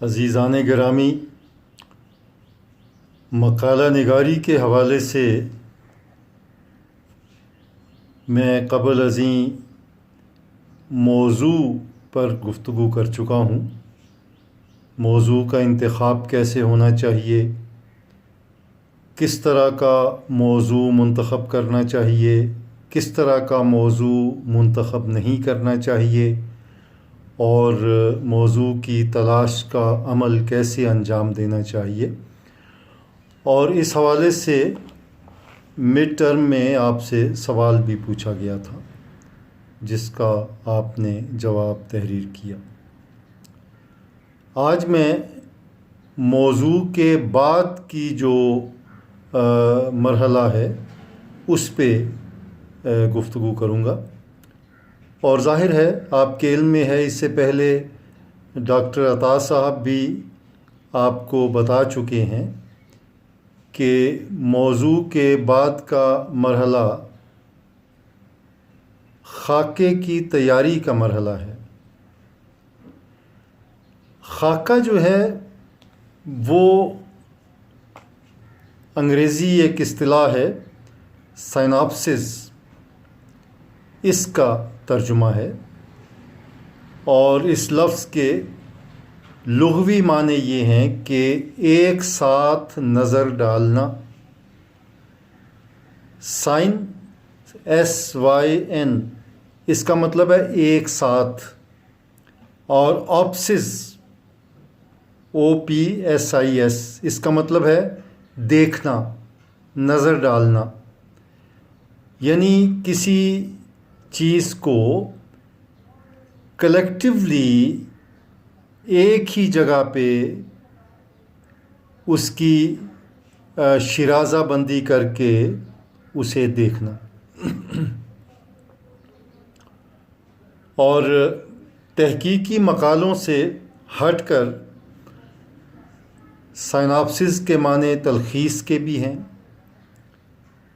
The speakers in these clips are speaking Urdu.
عزیزان گرامی، مقالہ نگاری کے حوالے سے میں قبل ازیں موضوع پر گفتگو کر چکا ہوں۔ موضوع کا انتخاب کیسے ہونا چاہیے، کس طرح کا موضوع منتخب کرنا چاہیے، کس طرح کا موضوع منتخب نہیں کرنا چاہیے، اور موضوع کی تلاش کا عمل کیسے انجام دینا چاہیے۔ اور اس حوالے سے مڈ ٹرم میں آپ سے سوال بھی پوچھا گیا تھا، جس کا آپ نے جواب تحریر کیا۔ آج میں موضوع کے بعد کی جو مرحلہ ہے اس پہ گفتگو کروں گا۔ اور ظاہر ہے آپ کے علم میں ہے، اس سے پہلے ڈاکٹر عطا صاحب بھی آپ کو بتا چکے ہیں کہ موضوع کے بعد کا مرحلہ خاکے کی تیاری کا مرحلہ ہے۔ خاکہ جو ہے وہ انگریزی ایک اصطلاح ہے، سائناپسس، اس کا ترجمہ ہے، اور اس لفظ کے لغوی معنی یہ ہیں کہ ایک ساتھ نظر ڈالنا۔ سائن SYN اس کا مطلب ہے ایک ساتھ، اور آپسس OPSIS اس کا مطلب ہے دیکھنا، نظر ڈالنا۔ یعنی کسی چیز کو کلیکٹیولی ایک ہی جگہ پہ اس کی شیرازہ بندی کر کے اسے دیکھنا۔ اور تحقیقی مقالوں سے ہٹ کر سائناپسس کے معنی تلخیص کے بھی ہیں،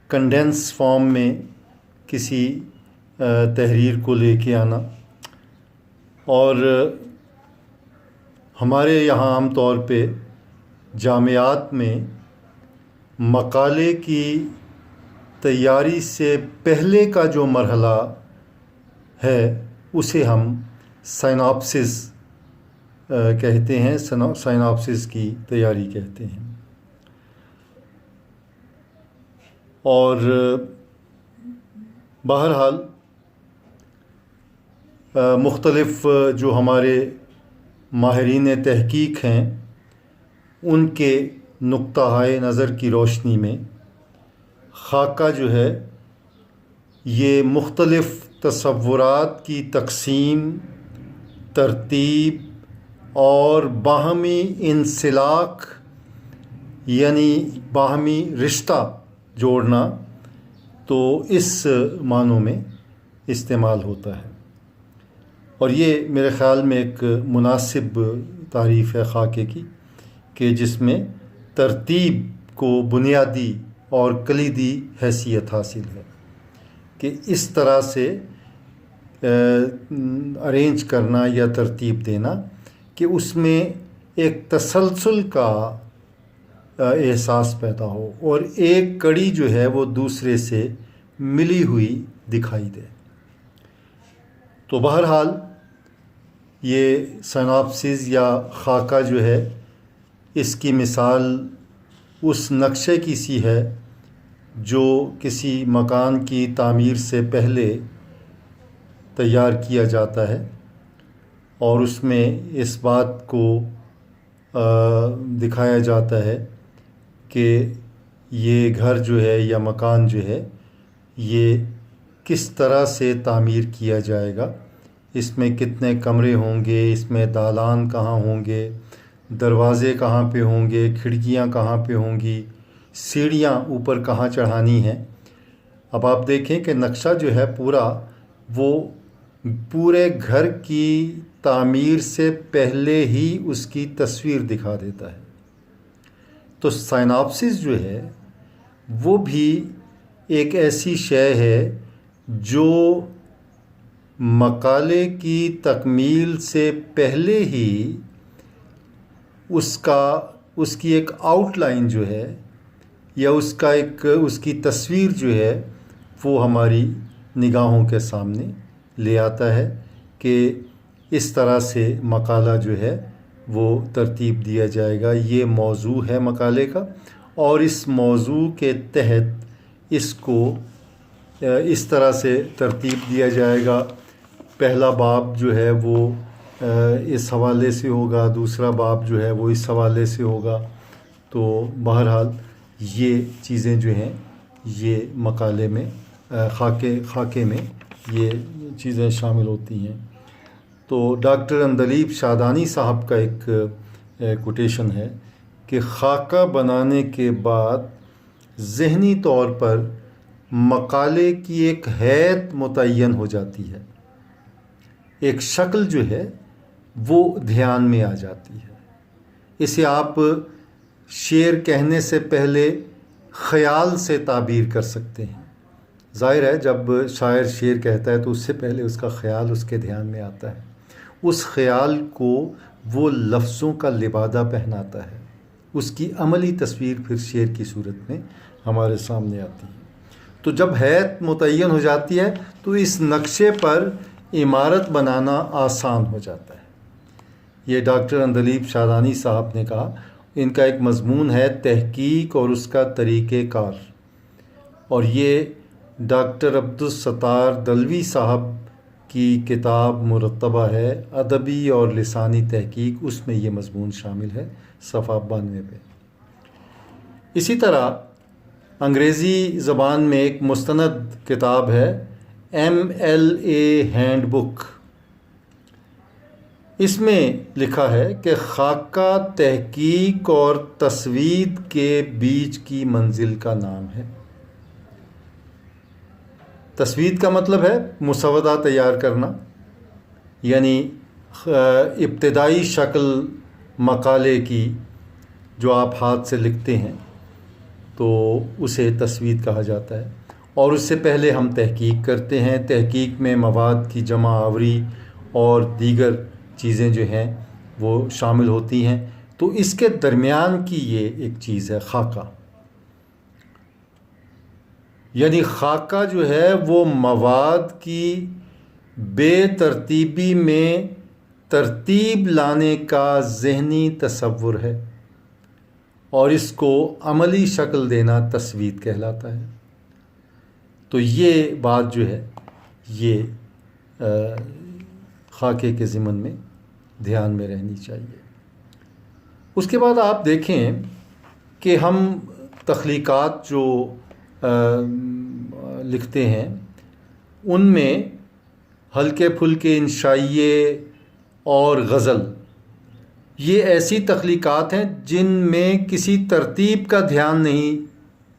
کنڈینس فارم میں کسی تحریر کو لے کے آنا۔ اور ہمارے یہاں عام طور پہ جامعات میں مقالے کی تیاری سے پہلے کا جو مرحلہ ہے اسے ہم سائناپسس کہتے ہیں، سائناپسس کی تیاری کہتے ہیں۔ اور بہرحال مختلف جو ہمارے ماہرین تحقیق ہیں ان کے نقطہ نظر کی روشنی میں خاکہ جو ہے یہ مختلف تصورات کی تقسیم، ترتیب اور باہمی انسلاک، یعنی باہمی رشتہ جوڑنا، تو اس معنوں میں استعمال ہوتا ہے۔ اور یہ میرے خیال میں ایک مناسب تعریف ہے خاکے کی، کہ جس میں ترتیب کو بنیادی اور کلیدی حیثیت حاصل ہے، کہ اس طرح سے ارینج کرنا یا ترتیب دینا کہ اس میں ایک تسلسل کا احساس پیدا ہو اور ایک کڑی جو ہے وہ دوسرے سے ملی ہوئی دکھائی دے۔ تو بہرحال یہ سائناپسس یا خاکہ جو ہے اس کی مثال اس نقشے کی سی ہے جو کسی مکان کی تعمیر سے پہلے تیار کیا جاتا ہے، اور اس میں اس بات کو دکھایا جاتا ہے کہ یہ گھر جو ہے یا مکان جو ہے یہ کس طرح سے تعمیر کیا جائے گا، اس میں کتنے کمرے ہوں گے، اس میں دالان کہاں ہوں گے، دروازے کہاں پہ ہوں گے، کھڑکیاں کہاں پہ ہوں گی، سیڑھیاں اوپر کہاں چڑھانی ہیں۔ اب آپ دیکھیں کہ نقشہ جو ہے پورا وہ پورے گھر کی تعمیر سے پہلے ہی اس کی تصویر دکھا دیتا ہے۔ تو سائناپسس جو ہے وہ بھی ایک ایسی شے ہے جو مقالے کی تکمیل سے پہلے ہی اس کی ایک آؤٹ لائن جو ہے یا اس کی تصویر جو ہے وہ ہماری نگاہوں کے سامنے لے آتا ہے کہ اس طرح سے مقالہ جو ہے وہ ترتیب دیا جائے گا، یہ موضوع ہے مقالے کا، اور اس موضوع کے تحت اس کو اس طرح سے ترتیب دیا جائے گا۔ پہلا باب جو ہے وہ اس حوالے سے ہوگا، دوسرا باب جو ہے وہ اس حوالے سے ہوگا۔ تو بہرحال یہ چیزیں جو ہیں یہ مقالے میں خاکے میں یہ چیزیں شامل ہوتی ہیں۔ تو ڈاکٹر اندلیب شادانی صاحب کا ایک کوٹیشن ہے کہ خاکہ بنانے کے بعد ذہنی طور پر مقالے کی ایک ہیئت متعین ہو جاتی ہے، ایک شکل جو ہے وہ دھیان میں آ جاتی ہے۔ اسے آپ شعر کہنے سے پہلے خیال سے تعبیر کر سکتے ہیں۔ ظاہر ہے جب شاعر شعر کہتا ہے تو اس سے پہلے اس کا خیال اس کے دھیان میں آتا ہے، اس خیال کو وہ لفظوں کا لبادہ پہناتا ہے، اس کی عملی تصویر پھر شعر کی صورت میں ہمارے سامنے آتی ہے۔ تو جب ہیئت متعین ہو جاتی ہے تو اس نقشے پر عمارت بنانا آسان ہو جاتا ہے۔ یہ ڈاکٹر اندلیب شادانی صاحب نے کہا، ان کا ایک مضمون ہے تحقیق اور اس کا طریقہ کار، اور یہ ڈاکٹر عبدالستار دلوی صاحب کی کتاب مرتبہ ہے ادبی اور لسانی تحقیق، اس میں یہ مضمون شامل ہے صفحہ 92 پہ۔ اسی طرح انگریزی زبان میں ایک مستند کتاب ہے MLA ہینڈ بک، اس میں لکھا ہے کہ خاکہ تحقیق اور تصوید کے بیچ کی منزل کا نام ہے۔ تصوید کا مطلب ہے مسودہ تیار کرنا، یعنی ابتدائی شکل مقالے کی جو آپ ہاتھ سے لکھتے ہیں تو اسے تصوید کہا جاتا ہے، اور اس سے پہلے ہم تحقیق کرتے ہیں۔ تحقیق میں مواد کی جمع آوری اور دیگر چیزیں جو ہیں وہ شامل ہوتی ہیں، تو اس کے درمیان کی یہ ایک چیز ہے خاکہ۔ یعنی خاکہ جو ہے وہ مواد کی بے ترتیبی میں ترتیب لانے کا ذہنی تصور ہے، اور اس کو عملی شکل دینا تصوید کہلاتا ہے۔ تو یہ بات جو ہے یہ خاکے کے ضمن میں دھیان میں رہنی چاہیے۔ اس کے بعد آپ دیکھیں کہ ہم تخلیقات جو لکھتے ہیں ان میں ہلکے پھلکے انشائیے اور غزل، یہ ایسی تخلیقات ہیں جن میں کسی ترتیب کا دھیان نہیں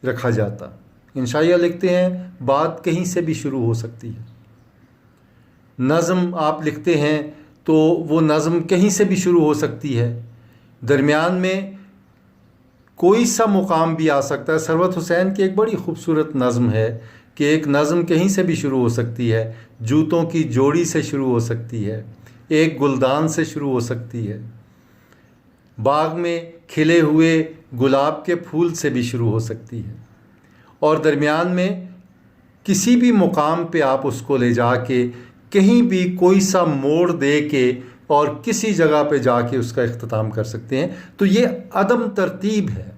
رکھا جاتا۔ انشائیہ لکھتے ہیں، بات کہیں سے بھی شروع ہو سکتی ہے۔ نظم آپ لکھتے ہیں تو وہ نظم کہیں سے بھی شروع ہو سکتی ہے، درمیان میں کوئی سا مقام بھی آ سکتا ہے۔ ثروت حسین کی ایک بڑی خوبصورت نظم ہے کہ ایک نظم کہیں سے بھی شروع ہو سکتی ہے، جوتوں کی جوڑی سے شروع ہو سکتی ہے، ایک گلدان سے شروع ہو سکتی ہے، باغ میں کھلے ہوئے گلاب کے پھول سے بھی شروع ہو سکتی ہے، اور درمیان میں کسی بھی مقام پہ آپ اس کو لے جا کے کہیں بھی کوئی سا موڑ دے کے اور کسی جگہ پہ جا کے اس کا اختتام کر سکتے ہیں۔ تو یہ عدم ترتیب ہے۔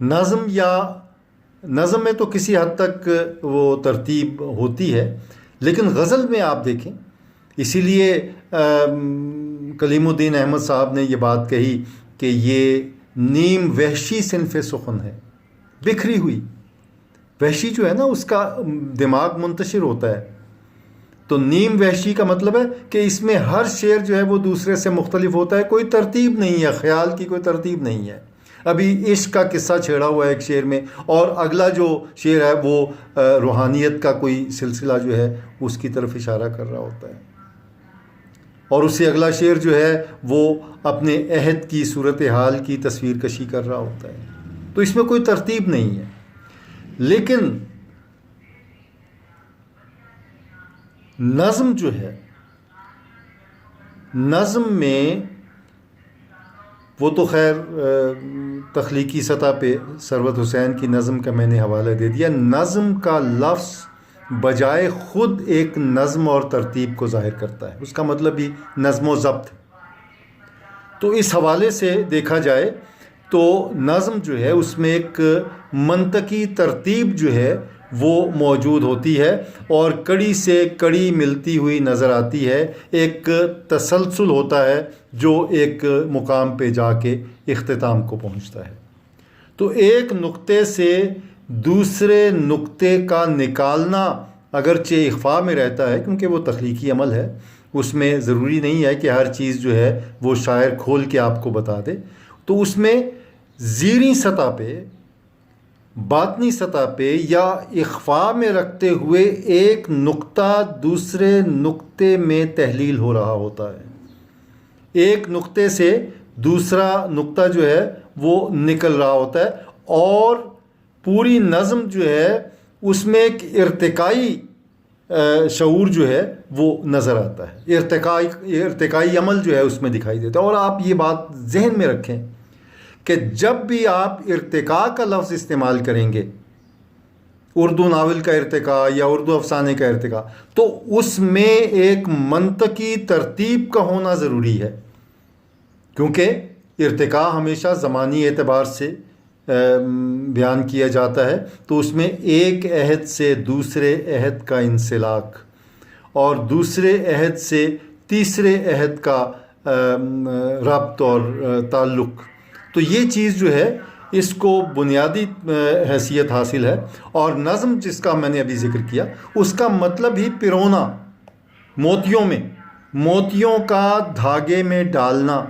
نظم میں تو کسی حد تک وہ ترتیب ہوتی ہے، لیکن غزل میں آپ دیکھیں، اسی لیے کلیم الدین احمد صاحب نے یہ بات کہی کہ یہ نیم وحشی صنف سخن ہے، بکھری ہوئی۔ وحشی جو ہے نا اس کا دماغ منتشر ہوتا ہے، تو نیم وحشی کا مطلب ہے کہ اس میں ہر شعر جو ہے وہ دوسرے سے مختلف ہوتا ہے، کوئی ترتیب نہیں ہے، خیال کی کوئی ترتیب نہیں ہے۔ ابھی عشق کا قصہ چھیڑا ہوا ہے ایک شعر میں، اور اگلا جو شعر ہے وہ روحانیت کا کوئی سلسلہ جو ہے اس کی طرف اشارہ کر رہا ہوتا ہے، اور اس سے اگلا شعر جو ہے وہ اپنے عہد کی صورتحال کی تصویر کشی کر رہا ہوتا ہے۔ تو اس میں کوئی ترتیب نہیں ہے، لیکن نظم جو ہے، نظم میں وہ تو خیر تخلیقی سطح پہ ثروت حسین کی نظم کا میں نے حوالہ دے دیا. نظم کا لفظ بجائے خود ایک نظم اور ترتیب کو ظاہر کرتا ہے، اس کا مطلب بھی نظم و ضبط. تو اس حوالے سے دیکھا جائے تو نظم جو ہے اس میں ایک منطقی ترتیب جو ہے وہ موجود ہوتی ہے اور کڑی سے کڑی ملتی ہوئی نظر آتی ہے. ایک تسلسل ہوتا ہے جو ایک مقام پہ جا کے اختتام کو پہنچتا ہے. تو ایک نقطے سے دوسرے نقطے کا نکالنا اگرچہ اخفاء میں رہتا ہے کیونکہ وہ تخلیقی عمل ہے، اس میں ضروری نہیں ہے کہ ہر چیز جو ہے وہ شاعر کھول کے آپ کو بتا دے. تو اس میں ظاہری سطح پہ، باطنی سطح پہ یا اخفاء میں رکھتے ہوئے ایک نقطہ دوسرے نقطے میں تحلیل ہو رہا ہوتا ہے. ایک نقطے سے دوسرا نقطہ جو ہے وہ نکل رہا ہوتا ہے اور پوری نظم جو ہے اس میں ایک ارتقائی شعور جو ہے وہ نظر آتا ہے. ارتقائی عمل جو ہے اس میں دکھائی دیتا ہے. اور آپ یہ بات ذہن میں رکھیں کہ جب بھی آپ ارتقاء کا لفظ استعمال کریں گے، اردو ناول کا ارتقاء یا اردو افسانے کا ارتقاء، تو اس میں ایک منطقی ترتیب کا ہونا ضروری ہے کیونکہ ارتقاء ہمیشہ زمانی اعتبار سے بیان کیا جاتا ہے. تو اس میں ایک عہد سے دوسرے عہد کا انسلاک اور دوسرے عہد سے تیسرے عہد کا ربط اور تعلق، تو یہ چیز جو ہے اس کو بنیادی حیثیت حاصل ہے. اور نظم جس کا میں نے ابھی ذکر کیا اس کا مطلب ہی پرونا، موتیوں کا دھاگے میں ڈالنا.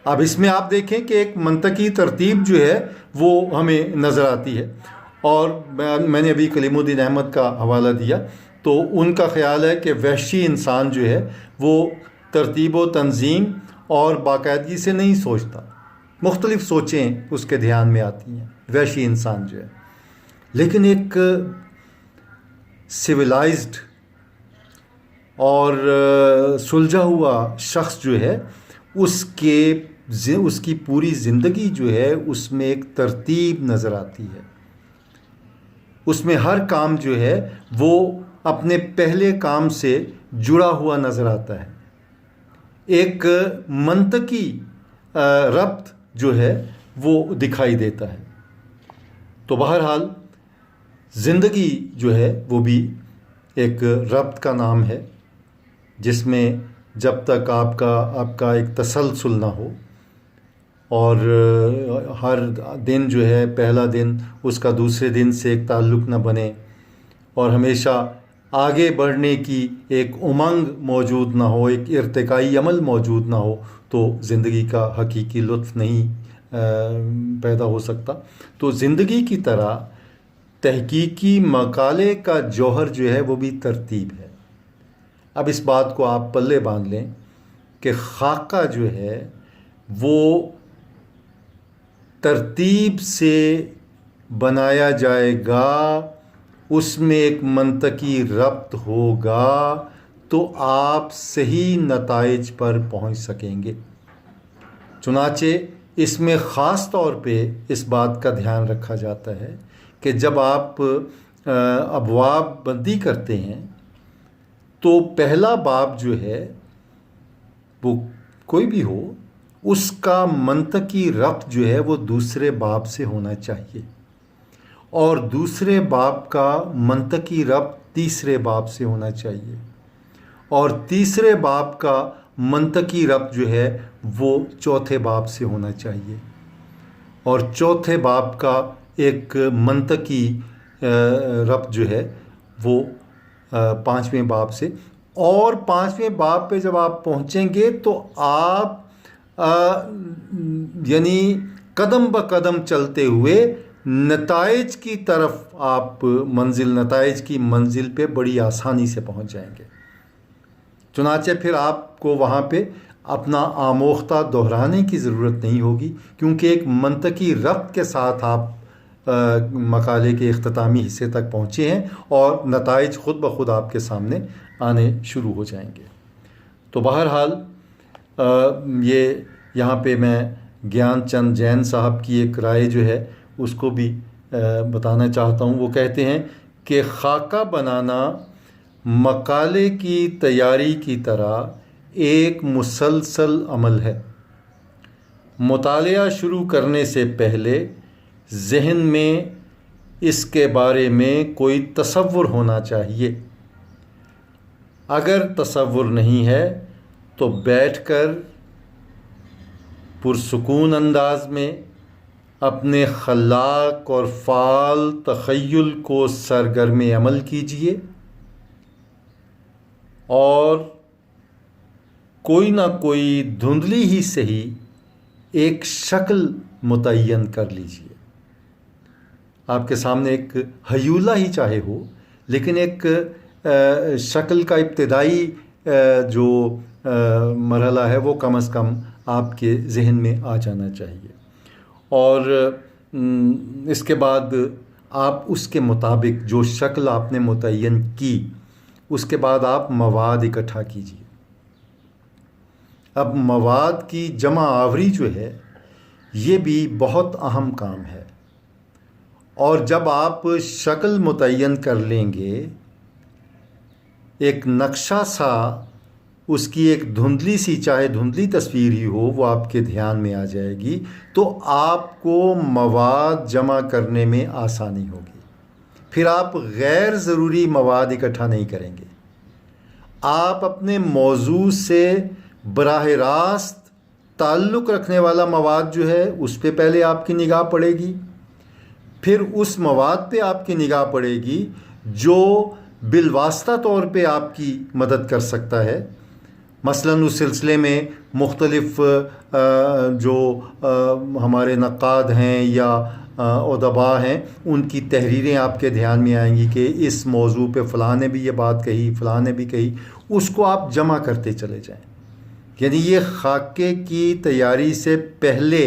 اب اس میں آپ دیکھیں کہ ایک منطقی ترتیب جو ہے وہ ہمیں نظر آتی ہے. اور میں نے ابھی کلیم الدین احمد کا حوالہ دیا تو ان کا خیال ہے کہ وحشی انسان جو ہے وہ ترتیب و تنظیم اور باقاعدگی سے نہیں سوچتا، مختلف سوچیں اس کے دھیان میں آتی ہیں وحشی انسان جو ہے. لیکن ایک سویلائزڈ اور سلجھا ہوا شخص جو ہے اس کی پوری زندگی جو ہے اس میں ایک ترتیب نظر آتی ہے. اس میں ہر کام جو ہے وہ اپنے پہلے کام سے جڑا ہوا نظر آتا ہے. ایک منطقی ربط جو ہے وہ دکھائی دیتا ہے. تو بہرحال زندگی جو ہے وہ بھی ایک ربط کا نام ہے جس میں جب تک آپ کا ایک تسلسل نہ ہو اور ہر دن جو ہے پہلا دن اس کا دوسرے دن سے ایک تعلق نہ بنے اور ہمیشہ آگے بڑھنے کی ایک امنگ موجود نہ ہو، ایک ارتقائی عمل موجود نہ ہو، تو زندگی کا حقیقی لطف نہیں پیدا ہو سکتا. تو زندگی کی طرح تحقیقی مقالے کا جوہر جو ہے وہ بھی ترتیب ہے. اب اس بات کو آپ پلے باندھ لیں کہ خاکہ جو ہے وہ ترتیب سے بنایا جائے گا، اس میں ایک منطقی ربط ہوگا تو آپ صحیح نتائج پر پہنچ سکیں گے. چنانچہ اس میں خاص طور پہ اس بات کا دھیان رکھا جاتا ہے کہ جب آپ ابواب بندی کرتے ہیں تو پہلا باب جو ہے وہ کوئی بھی ہو اس کا منطقی ربط جو ہے وہ دوسرے باب سے ہونا چاہیے اور دوسرے باب کا منطقی ربط تیسرے باب سے ہونا چاہیے اور تیسرے باب کا منطقی ربط جو ہے وہ چوتھے باب سے ہونا چاہیے اور چوتھے باب کا ایک منطقی ربط جو ہے وہ پانچویں باب سے. اور پانچویں باب پہ جب آپ پہنچیں گے تو آپ یعنی قدم بہ قدم چلتے ہوئے نتائج کی طرف آپ نتائج کی منزل پہ بڑی آسانی سے پہنچ جائیں گے. چنانچہ پھر آپ کو وہاں پہ اپنا آموختہ دہرانے کی ضرورت نہیں ہوگی کیونکہ ایک منطقی ربط کے ساتھ آپ مقالے کے اختتامی حصے تک پہنچے ہیں اور نتائج خود بخود آپ کے سامنے آنے شروع ہو جائیں گے. تو بہرحال یہ یہاں پہ میں گیان چند جین صاحب کی ایک رائے جو ہے اس کو بھی بتانا چاہتا ہوں۔ وہ کہتے ہیں کہ خاکہ بنانا مقالے کی تیاری کی طرح ایک مسلسل عمل ہے۔ مطالعہ شروع کرنے سے پہلے ذہن میں اس کے بارے میں کوئی تصور ہونا چاہیے۔ اگر تصور نہیں ہے تو بیٹھ کر پرسکون انداز میں اپنے خلاق اور فعال تخیل کو سرگرم عمل کیجیے اور کوئی نہ کوئی دھندلی ہی صحیح ایک شکل متعین کر لیجیے۔ آپ کے سامنے ایک ہیولہ ہی چاہے ہو، لیکن ایک شکل کا ابتدائی جو مرحلہ ہے وہ کم از کم آپ کے ذہن میں آ جانا چاہیے، اور اس کے بعد آپ اس کے مطابق جو شکل آپ نے متعین کی، اس کے بعد آپ مواد اکٹھا کیجیے۔ اب مواد کی جمع آوری جو ہے یہ بھی بہت اہم کام ہے، اور جب آپ شکل متعین کر لیں گے، ایک نقشہ سا، اس کی ایک دھندلی سی، چاہے دھندلی تصویر ہی ہو، وہ آپ کے دھیان میں آ جائے گی، تو آپ کو مواد جمع کرنے میں آسانی ہوگی۔ پھر آپ غیر ضروری مواد اکٹھا نہیں کریں گے۔ آپ اپنے موضوع سے براہ راست تعلق رکھنے والا مواد جو ہے اس پہ پہلے آپ کی نگاہ پڑے گی، پھر اس مواد پہ آپ کی نگاہ پڑے گی جو بالواسطہ طور پہ آپ کی مدد کر سکتا ہے۔ مثلاً اس سلسلے میں مختلف جو ہمارے نقاد ہیں یا ادباء ہیں، ان کی تحریریں آپ کے دھیان میں آئیں گی کہ اس موضوع پہ فلاں نے بھی یہ بات کہی، فلاں نے بھی کہی، اس کو آپ جمع کرتے چلے جائیں۔ یعنی یہ خاکے کی تیاری سے پہلے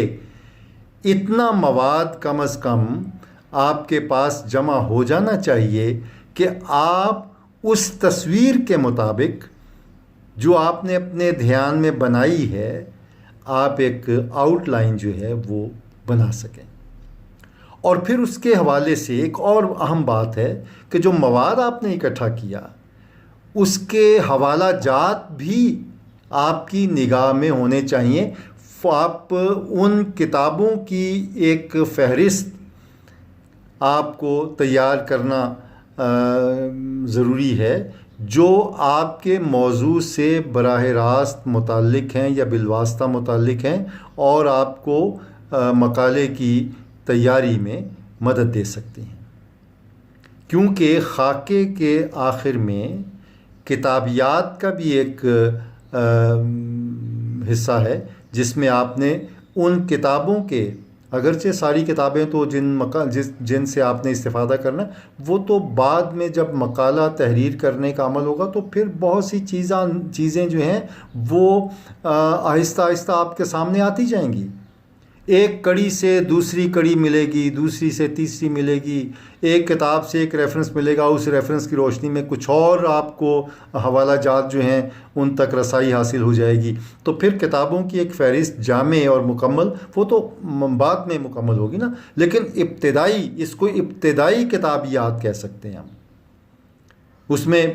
اتنا مواد کم از کم آپ کے پاس جمع ہو جانا چاہیے کہ آپ اس تصویر کے مطابق جو آپ نے اپنے دھیان میں بنائی ہے، آپ ایک آؤٹ لائن جو ہے وہ بنا سکیں۔ اور پھر اس کے حوالے سے ایک اور اہم بات ہے کہ جو مواد آپ نے اکٹھا کیا، اس کے حوالہ جات بھی آپ کی نگاہ میں ہونے چاہیے۔ آپ ان کتابوں کی ایک فہرست آپ کو تیار کرنا ضروری ہے جو آپ کے موضوع سے براہ راست متعلق ہیں یا بالواسطہ متعلق ہیں، اور آپ کو مقالے کی تیاری میں مدد دے سکتی ہیں۔ کیونکہ خاکے کے آخر میں کتابیات کا بھی ایک حصہ ہے جس میں آپ نے ان کتابوں کے، اگرچہ ساری کتابیں تو جن سے آپ نے استفادہ کرنا، وہ تو بعد میں جب مقالہ تحریر کرنے کا عمل ہوگا تو پھر بہت سی چیزیں جو ہیں وہ آہستہ آہستہ آپ کے سامنے آتی جائیں گی۔ ایک کڑی سے دوسری کڑی ملے گی، دوسری سے تیسری ملے گی، ایک کتاب سے ایک ریفرنس ملے گا، اس ریفرنس کی روشنی میں کچھ اور آپ کو حوالہ جات جو ہیں ان تک رسائی حاصل ہو جائے گی۔ تو پھر کتابوں کی ایک فہرست جامع اور مکمل، وہ تو بعد میں مکمل ہوگی نا، لیکن اس کو ابتدائی کتابیات کہہ سکتے ہیں ہم۔ اس میں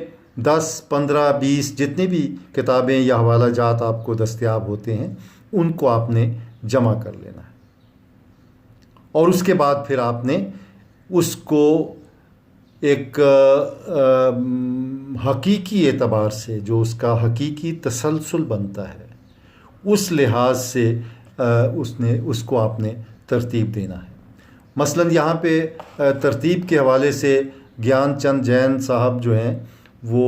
10، 15، 20 جتنی بھی کتابیں یا حوالہ جات آپ کو دستیاب ہوتے ہیں، ان کو آپ نے جمع کر لینا ہے، اور اس کے بعد پھر آپ نے اس کو ایک حقیقی اعتبار سے، جو اس کا حقیقی تسلسل بنتا ہے، اس لحاظ سے اس کو آپ نے ترتیب دینا ہے۔ مثلاً یہاں پہ ترتیب کے حوالے سے گیان چند جین صاحب جو ہیں وہ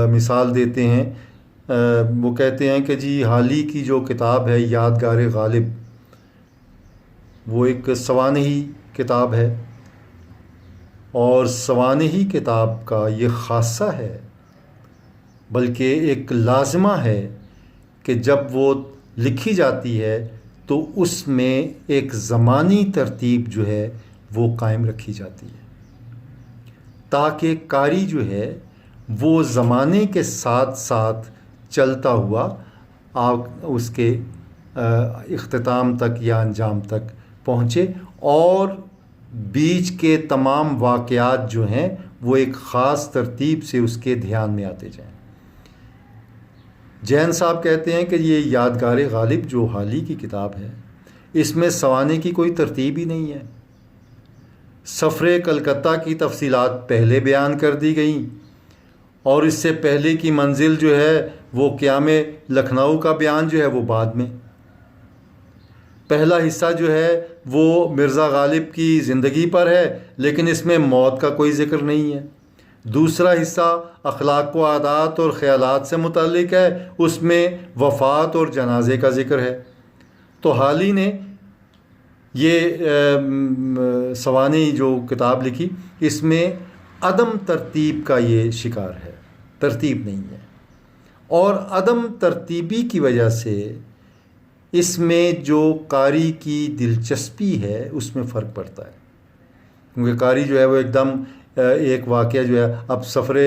مثال دیتے ہیں۔ وہ کہتے ہیں کہ جی حال ہی کی جو کتاب ہے یادگار غالب، وہ ایک سوانحی کتاب ہے، اور سوانحی کتاب کا یہ خاصہ ہے، بلکہ ایک لازمہ ہے کہ جب وہ لکھی جاتی ہے تو اس میں ایک زمانی ترتیب جو ہے وہ قائم رکھی جاتی ہے، تاکہ قاری جو ہے وہ زمانے کے ساتھ ساتھ چلتا ہوا اس کے اختتام تک یا انجام تک پہنچے، اور بیچ کے تمام واقعات جو ہیں وہ ایک خاص ترتیب سے اس کے دھیان میں آتے جائیں۔ جین صاحب کہتے ہیں کہ یہ یادگار غالب جو حالی کی کتاب ہے، اس میں سوانح کی کوئی ترتیب ہی نہیں ہے۔ سفر کلکتہ کی تفصیلات پہلے بیان کر دی گئیں، اور اس سے پہلے کی منزل جو ہے وہ قیام لکھنؤ کا بیان جو ہے وہ بعد میں۔ پہلا حصہ جو ہے وہ مرزا غالب کی زندگی پر ہے، لیکن اس میں موت کا کوئی ذکر نہیں ہے۔ دوسرا حصہ اخلاق و عادات اور خیالات سے متعلق ہے، اس میں وفات اور جنازے کا ذکر ہے۔ تو حالی نے یہ سوانح جو کتاب لکھی، اس میں عدم ترتیب کا یہ شکار ہے، ترتیب نہیں ہے، اور عدم ترتیبی کی وجہ سے اس میں جو قاری کی دلچسپی ہے اس میں فرق پڑتا ہے، کیونکہ قاری جو ہے وہ ایک دم ایک واقعہ جو ہے، اب سفر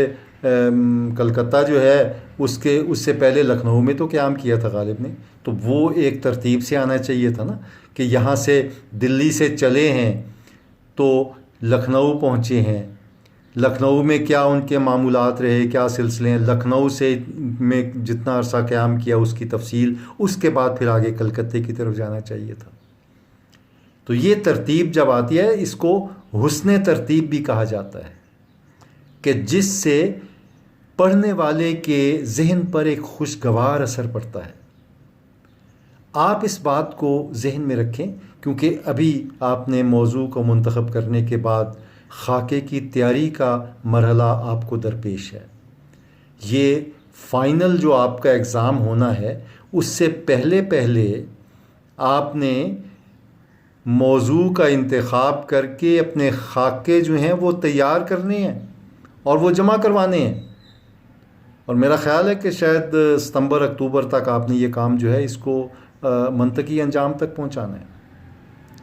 کلکتہ جو ہے اس سے پہلے لکھنؤ میں تو قیام کیا تھا غالب نے، تو وہ ایک ترتیب سے آنا چاہیے تھا نا، کہ یہاں سے دلی سے چلے ہیں تو لکھنؤ پہنچے ہیں، لکھنؤ میں کیا ان کے معمولات رہے، کیا سلسلے ہیں، لکھنؤ سے میں جتنا عرصہ قیام کیا اس کی تفصیل، اس کے بعد پھر آگے کلکتے کی طرف جانا چاہیے تھا۔ تو یہ ترتیب جب آتی ہے، اس کو حسن ترتیب بھی کہا جاتا ہے، کہ جس سے پڑھنے والے کے ذہن پر ایک خوشگوار اثر پڑتا ہے۔ آپ اس بات کو ذہن میں رکھیں، کیونکہ ابھی آپ نے موضوع کو منتخب کرنے کے بعد خاکے کی تیاری کا مرحلہ آپ کو درپیش ہے۔ یہ فائنل جو آپ کا ایگزام ہونا ہے، اس سے پہلے آپ نے موضوع کا انتخاب کر کے اپنے خاکے جو ہیں وہ تیار کرنے ہیں اور وہ جمع کروانے ہیں، اور میرا خیال ہے کہ شاید ستمبر اکتوبر تک آپ نے یہ کام جو ہے اس کو منطقی انجام تک پہنچانا ہے،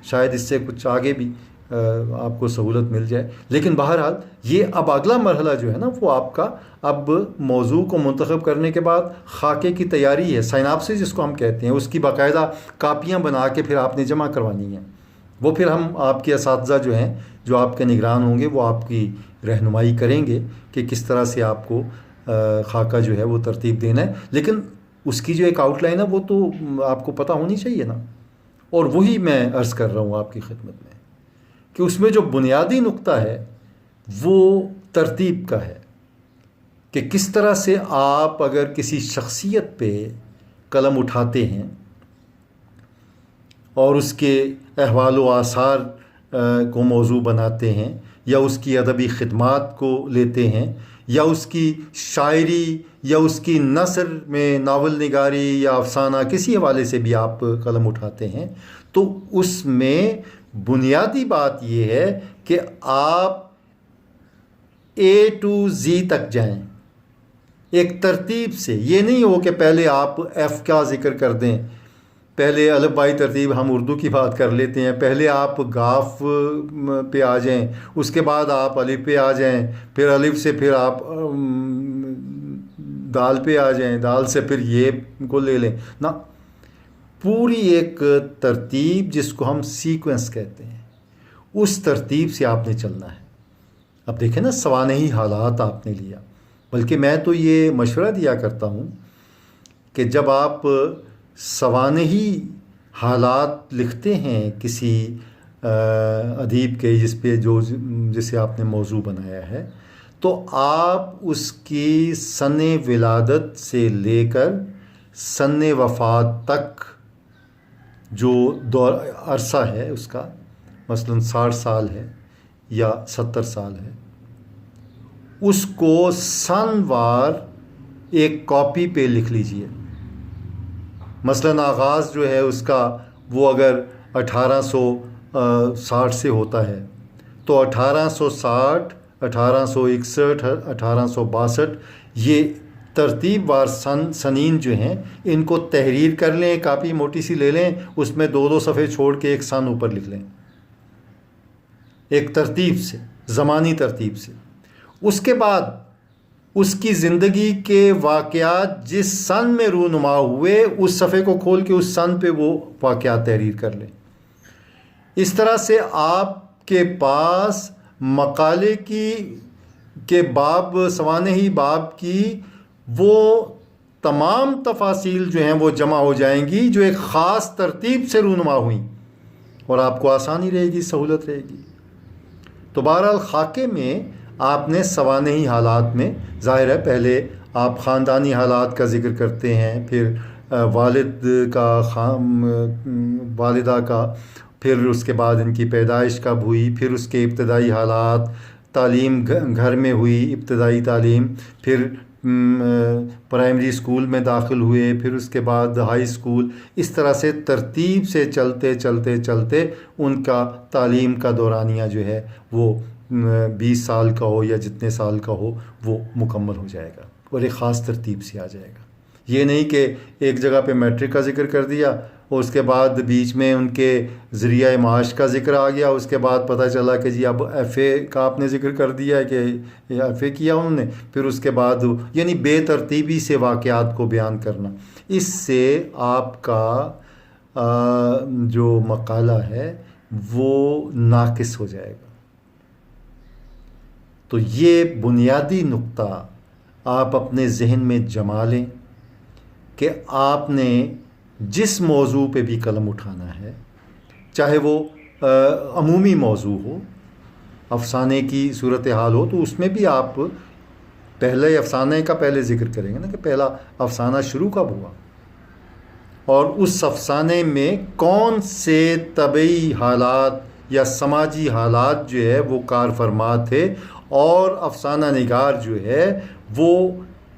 شاید اس سے کچھ آگے بھی آپ کو سہولت مل جائے۔ لیکن بہرحال یہ اب اگلا مرحلہ جو ہے نا، وہ آپ کا اب موضوع کو منتخب کرنے کے بعد خاکے کی تیاری ہے، سائناپسس جس کو ہم کہتے ہیں، اس کی باقاعدہ کاپیاں بنا کے پھر آپ نے جمع کروانی ہیں۔ وہ پھر ہم آپ کے اساتذہ جو ہیں، جو آپ کے نگران ہوں گے، وہ آپ کی رہنمائی کریں گے کہ کس طرح سے آپ کو خاکہ جو ہے وہ ترتیب دینا ہے، لیکن اس کی جو ایک آؤٹ لائن ہے وہ تو آپ کو پتہ ہونی چاہیے نا، اور وہی میں عرض کر رہا ہوں آپ کی خدمت میں کہ اس میں جو بنیادی نقطہ ہے وہ ترتیب کا ہے، کہ کس طرح سے آپ اگر کسی شخصیت پہ قلم اٹھاتے ہیں اور اس کے احوال و آثار کو موضوع بناتے ہیں، یا اس کی ادبی خدمات کو لیتے ہیں، یا اس کی شاعری یا اس کی نثر میں ناول نگاری یا افسانہ کسی حوالے سے بھی آپ قلم اٹھاتے ہیں، تو اس میں بنیادی بات یہ ہے کہ آپ A to Z تک جائیں ایک ترتیب سے۔ یہ نہیں ہو کہ پہلے آپ F کا ذکر کر دیں، پہلے الف بائی ترتیب ہم اردو کی بات کر لیتے ہیں، پہلے آپ گاف پہ آ جائیں، اس کے بعد آپ الف پہ آ جائیں، پھر الف سے پھر آپ دال پہ آ جائیں، دال سے پھر یہ کو لے لیں نا، پوری ایک ترتیب جس کو ہم سیکوینس کہتے ہیں، اس ترتیب سے آپ نے چلنا ہے۔ اب دیکھیں نا، سوانحی حالات آپ نے لیا، بلکہ میں تو یہ مشورہ دیا کرتا ہوں کہ جب آپ سوانحی حالات لکھتے ہیں کسی ادیب کے جسے آپ نے موضوع بنایا ہے، تو آپ اس کی سن ولادت سے لے کر سن وفات تک جو عرصہ ہے اس کا، مثلاً 60 سال ہے یا 70 سال ہے، اس کو سن وار ایک کاپی پہ لکھ لیجئے۔ مثلاً آغاز جو ہے اس کا وہ اگر 1860 سے ہوتا ہے تو 1860، 1861، 1862، یہ ترتیب وار سنین جو ہیں ان کو تحریر کر لیں، کاپی موٹی سی لے لیں، اس میں 2 صفحے چھوڑ کے ایک سن اوپر لکھ لیں، ایک ترتیب سے، زمانی ترتیب سے۔ اس کے بعد اس کی زندگی کے واقعات جس سن میں رونما ہوئے اس صفحے کو کھول کے اس سن پہ وہ واقعات تحریر کر لیں. اس طرح سے آپ کے پاس مقالے کے باب، سوانحی باب کی وہ تمام تفاصیل جو ہیں وہ جمع ہو جائیں گی جو ایک خاص ترتیب سے رونما ہوئیں، اور آپ کو آسانی رہے گی، سہولت رہے گی. تو بہرحال خاکے میں آپ نے سوانحی حالات میں، ظاہر ہے پہلے آپ خاندانی حالات کا ذکر کرتے ہیں، پھر والد کا، والدہ کا، پھر اس کے بعد ان کی پیدائش کب ہوئی، پھر اس کے ابتدائی حالات، تعلیم گھر میں ہوئی ابتدائی تعلیم، پھر پرائمری اسکول میں داخل ہوئے، پھر اس کے بعد ہائی اسکول. اس طرح سے ترتیب سے چلتے چلتے چلتے ان کا تعلیم کا دورانیہ جو ہے وہ 20 سال کا ہو یا جتنے سال کا ہو وہ مکمل ہو جائے گا اور ایک خاص ترتیب سے آ جائے گا. یہ نہیں کہ ایک جگہ پہ میٹرک کا ذکر کر دیا اور اس کے بعد بیچ میں ان کے ذریعہ معاش کا ذکر آ گیا، اس کے بعد پتہ چلا کہ جی اب ایف اے کا آپ نے ذکر کر دیا ہے کہ ایف اے کیا انہوں نے، پھر اس کے بعد یعنی بے ترتیبی سے واقعات کو بیان کرنا، اس سے آپ کا جو مقالہ ہے وہ ناقص ہو جائے گا. تو یہ بنیادی نقطہ آپ اپنے ذہن میں جما لیں کہ آپ نے جس موضوع پہ بھی قلم اٹھانا ہے، چاہے وہ عمومی موضوع ہو، افسانے کی صورتحال ہو، تو اس میں بھی آپ پہلے افسانے کا پہلے ذکر کریں گے نا کہ پہلا افسانہ شروع کب ہوا، اور اس افسانے میں کون سے طبعی حالات یا سماجی حالات جو ہے وہ کار فرما تھے، اور افسانہ نگار جو ہے وہ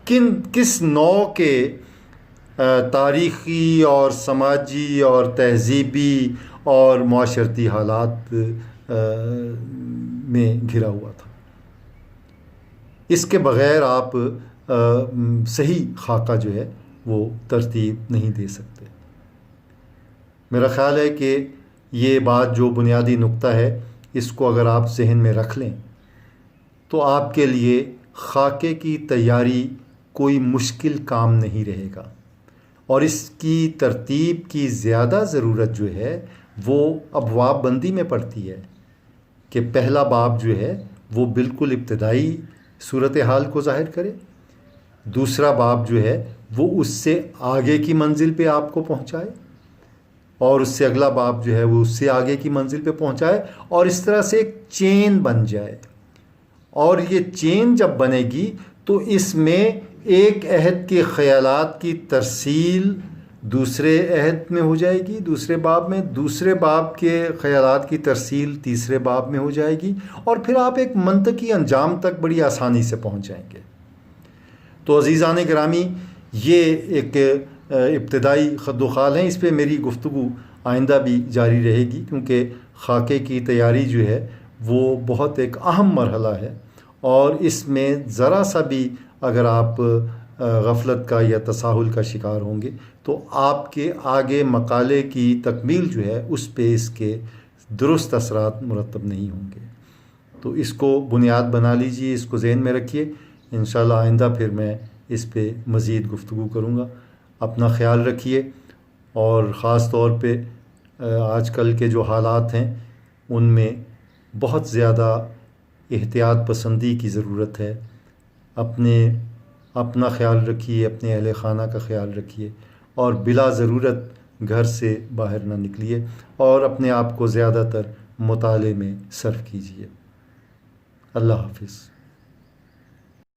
کس نوع کے تاریخی اور سماجی اور تہذیبی اور معاشرتی حالات میں گھرا ہوا تھا. اس کے بغیر آپ صحیح خاکہ جو ہے وہ ترتیب نہیں دے سکتے. میرا خیال ہے کہ یہ بات جو بنیادی نقطہ ہے اس کو اگر آپ ذہن میں رکھ لیں تو آپ کے لیے خاکے کی تیاری کوئی مشکل کام نہیں رہے گا. اور اس کی ترتیب کی زیادہ ضرورت جو ہے وہ ابواب بندی میں پڑتی ہے کہ پہلا باب جو ہے وہ بالکل ابتدائی صورتحال کو ظاہر کرے، دوسرا باب جو ہے وہ اس سے آگے کی منزل پہ آپ کو پہنچائے، اور اس سے اگلا باب جو ہے وہ اس سے آگے کی منزل پہ پہنچائے، اور اس طرح سے ایک چین بن جائے. اور یہ چین جب بنے گی تو اس میں ایک عہد کے خیالات کی ترسیل دوسرے عہد میں ہو جائے گی، دوسرے باب میں، دوسرے باب کے خیالات کی ترسیل تیسرے باب میں ہو جائے گی، اور پھر آپ ایک منطقی انجام تک بڑی آسانی سے پہنچ جائیں گے. تو عزیزان گرامی، یہ ایک ابتدائی خد و خال ہیں. اس پہ میری گفتگو آئندہ بھی جاری رہے گی کیونکہ خاکے کی تیاری جو ہے وہ بہت ایک اہم مرحلہ ہے، اور اس میں ذرا سا بھی اگر آپ غفلت کا یا تساہل کا شکار ہوں گے تو آپ کے آگے مقالے کی تکمیل جو ہے اس پہ اس کے درست اثرات مرتب نہیں ہوں گے. تو اس کو بنیاد بنا لیجئے، اس کو ذہن میں رکھیے. انشاءاللہ آئندہ پھر میں اس پہ مزید گفتگو کروں گا. اپنا خیال رکھیے، اور خاص طور پہ آج کل کے جو حالات ہیں ان میں بہت زیادہ احتیاط پسندی کی ضرورت ہے. اپنا خیال رکھیے، اپنے اہل خانہ کا خیال رکھیے، اور بلا ضرورت گھر سے باہر نہ نکلیے، اور اپنے آپ کو زیادہ تر مطالعے میں صرف کیجیے. اللہ حافظ.